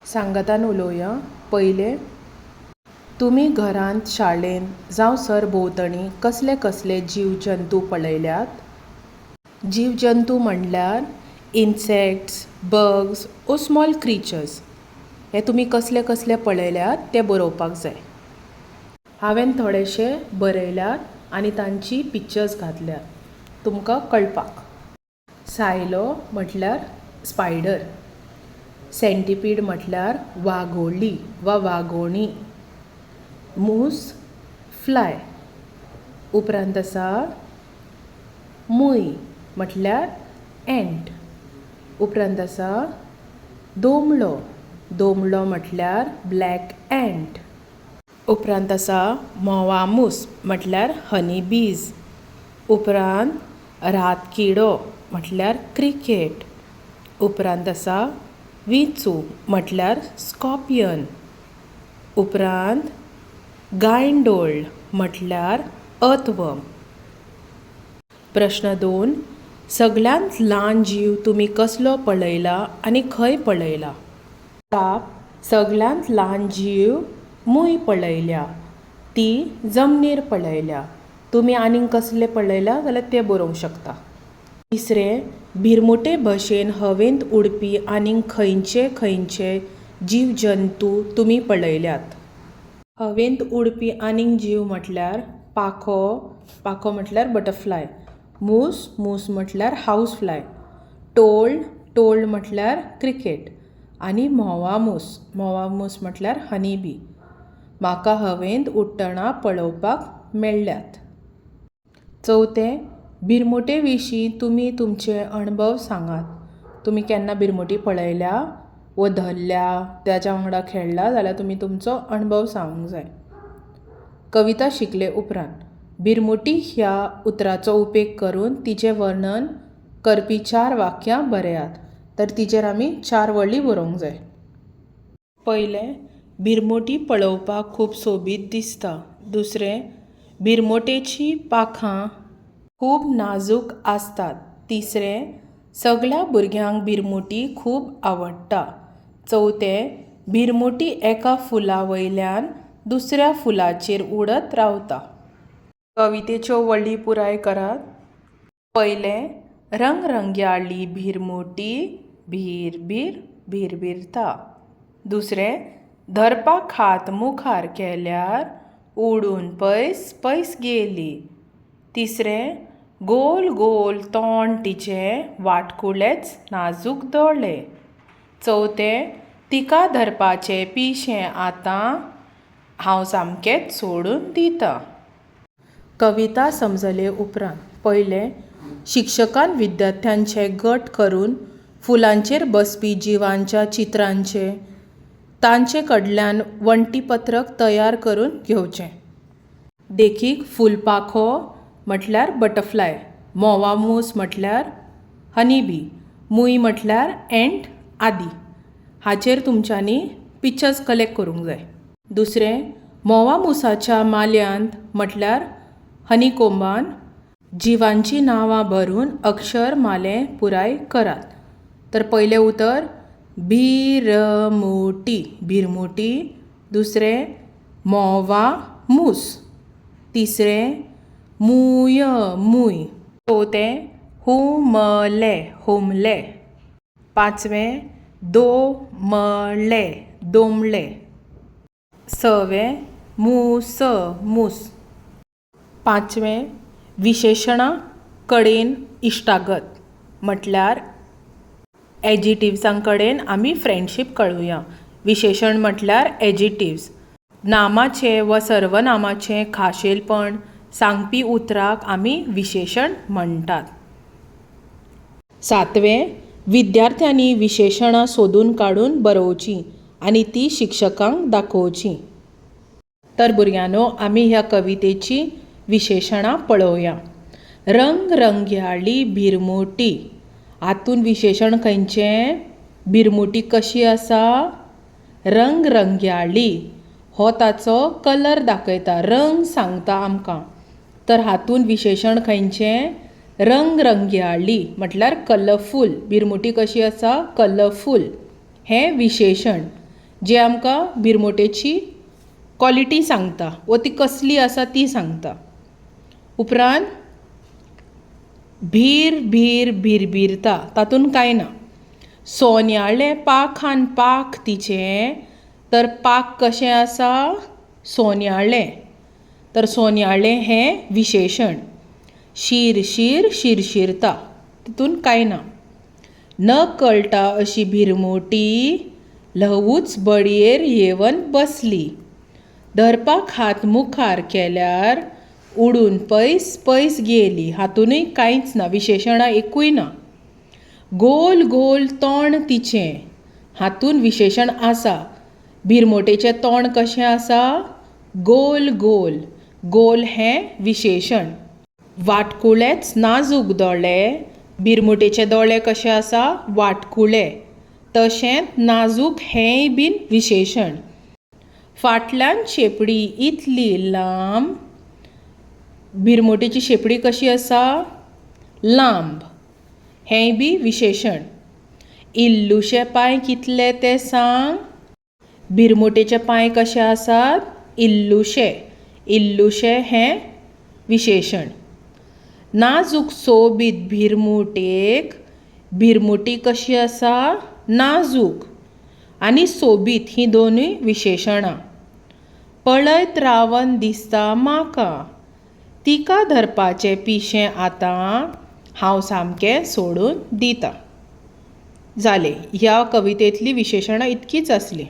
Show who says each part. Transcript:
Speaker 1: सांगातान उलोवया. पयलें, तुमी घरांत शाळेन जावं सरभोंवतणी कसले कसले जीव जंतू पळयल्यात? जीव जंतू म्हणल्यार इन्सेक्ट्स, बग्स ओ स्मॉल क्रिचर्स. हे तुमी कसले कसले पळयल्यात तें बरोवपाक जाय. हांवें थोडेशे बरयल्यात आनी तांची पिक्चर्स घातल्यात तुमकां कळपाक. सायलो म्हटल्यार स्पायडर. सेंटीपीड म्हटल्यार वाघोळी वा वाघोणी. मूस फ्लाय. उपरांत आसा मूय म्हटल्यार एंट. उपरांत आसा दोमलो. दोमलो म्हटल्यार ब्लॅक एंट. उपरांत आसा म्होंवामूस म्हटल्यार हनी बीज. उपरांत रातकिडो म्हटल्यार क्रिकेट. उपरांत आसा विंचू म्हटल्यार स्कॉर्पियन. उपरांत गांयडोळ म्हटल्यार अर्थवर्म. प्रश्न 2. सगळ्यांत ल्हान जीव तुमी कसलो पळयला आनी खंय पळयला? सगळ्यांत ल्हान जीव मूय पळयल्या. ती जमनीर पळयल्या. तुमी आनीक कसले पळयला जाल्यार तें बरोवंक शकता. तिसरें, भिरमुटे भशेन हवेंत उडपी आनीक खंयचे खंयचे जीव जंतू तुमी पळयल्यात? हवेंत उडपी आनीक जीव म्हटल्यार पाखो. पाखो म्हटल्यार बटरफ्लाय. मूस. मूस म्हटल्यार हाऊस फ्लाय. टोळ. टोळ म्हटल्यार क्रिकेट. आनी म्होंवामूस. म्होंवामूस म्हटल्यार हनी बी. म्हाका हवेंत उडटना पळोवपाक मेळ्ळ्यात. चवथें, भिरमुटे विशीं तुमी तुमचे अणभव सांगात. तुमी केन्ना भिरमुटी पळयल्या वा धरल्या, ताच्या वांगडा खेळ्ळा जाल्यार तुमी तुमचो अणभव सांगूंक जाय. कविता शिकले उपरांत भिरमुटी ह्या उतराचो उपेग करून तिचें वर्णन करपी 4 वाक्यां बरयात. तर तिचेर आमी 4 वळी बरोवंक जाय. पयलें, भिरमुटी पळोवपाक खूब सोबीत दिसता. दुसरें, भिरमुटेचीं पाखां खूब नाजूक आसतात. तिसरें, सगळ्या भुरग्यांक भिरमुटी खूब आवडटा. चवथें, भिरमुटी एका फुला वयल्यान दुसऱ्या फुलाचेर उडत रावता. कवितेच्यो वळी पुराय करात. पयलें, रंगरंग्याळी भिरमुटी भिरभिर भिरभिरता. दुसरें, धरपाक हात मुखार केल्यार उडून पयस पयस गेली. तिसरें, गोल गोल तोंड तिचें, वाटकुळेच नाजूक दोळे. चवथें, तिका धरपाचें पिशें आतां हांव सामकेंच सोडून दितां. कविता समजले उपरांत पयलें, शिक्षकान विद्यार्थ्यांचे गट करून फुलांचेर बसपी जिवांच्या चित्रांचे तांचे कडल्यान वण्टीपत्रक तयार करून घेवचें. देखीक फुलपाखो म्हटल्यार बटरफ्लाय, म्होंवामूस म्हटल्यार हनी बी, मूय म्हटल्यार एंट आदी हाचेर तुमच्यांनी पिक्चर्स कलेक्ट करूंक जाय. दुसरें, म्होंवामुसाच्या माल्यांत म्हटल्यार हनीकोंबान जिवांची नांवां बरून अक्षर मालें पुराय करात. तर पयलें उतर भिरमुटी भिरमुटी. दुसरें, म्होंवामूस. तिसरें, मूय मूय. चवथें, हुमले हुमले. पांचवें, दोमले दोमले. सवें, मूस मूस. पांचवें, विशेशणां कडेन इश्टागत म्हटल्यार एजिटिव्सां कडेन आमी फ्रेंडशीप कळुया. विशेशण म्हटल्यार एजिटिव्स. नामाचें वा सर्वनामाचें खाशेलपण सांगपी उतराक आमी विशेशण म्हणटात. सातवें, विद्यार्थ्यांनी विशेशणां सोदून काडून बरोवचीं आनी ती शिक्षकांक दाखोवचीं. तर भुरग्यांनो, आमी ह्या कवितेची विशेशणां पळोवया. रंगरंग्याळी भिरमुटी. हातून विशेशण खंयचें? भिरमुटी कशी आसा? रंगरंग्याळी हो ताचो कलर दाखयता, रंग सांगता आमकां. तर हातून विशेशण खंयचें? रंगरंग्याळी म्हटल्यार कलरफूल. भिरमुटी कशी आसा? कलरफूल. हें विशेशण. जे आमकां भिरमोटेची क्वॉलिटी सांगता व ती कसली आसा ती सांगता. उपरांत भीर भीर भिरभिरता तातूंत कांय ना. सोन्याळें पाखान पाख तिचें, तर पाख कशें आसा सोन्याळें, तर सोन्याळें हें विशेशण. शीर शीर शिरशिरता तितून कांय ना. न कळटा अशी भिरमोटी ल्हवूच बडयेर येवन बसली. धरपाक हात मुखार केल्यार उडून पयस पयस गेली. हातूनय कांयच ना, विशेशणां एकूय ना. गोल गोल तोंड तिचें, हातून विशेशण आसा. भिरमोटेचें तोंड कशें आसा गोल गोल, गोल हें विशेशण. वाटकुळेच नाजूक दोळे, भिरमुटेचे दोळे कशे आसा वाटकुळे, तशेंच नाजूक हेंय बीन विशेशण. फाटल्यान शेपडी इतली लांब, भिरमोटेची शेपडी कशी आसा लांब, हेंय बी विशेशण. इल्लुशे पांय कितले ते सांग. भिरमोटेचे पांय कशे आसात इल्लुशे, इल्लुशे हें विशेशण. नाजूक सोबीत भिरमुटेक, भिरमुटी कशी आसा नाजूक आनी सोबीत हीं दोनूय विशेशणां. पळयत रावन दिसता म्हाका, तिका धरपाचें पिशें आतां हांव सामकें सोडून दितां. जालें, ह्या कवितेंतलीं विशेशणां इतकींच आसलीं.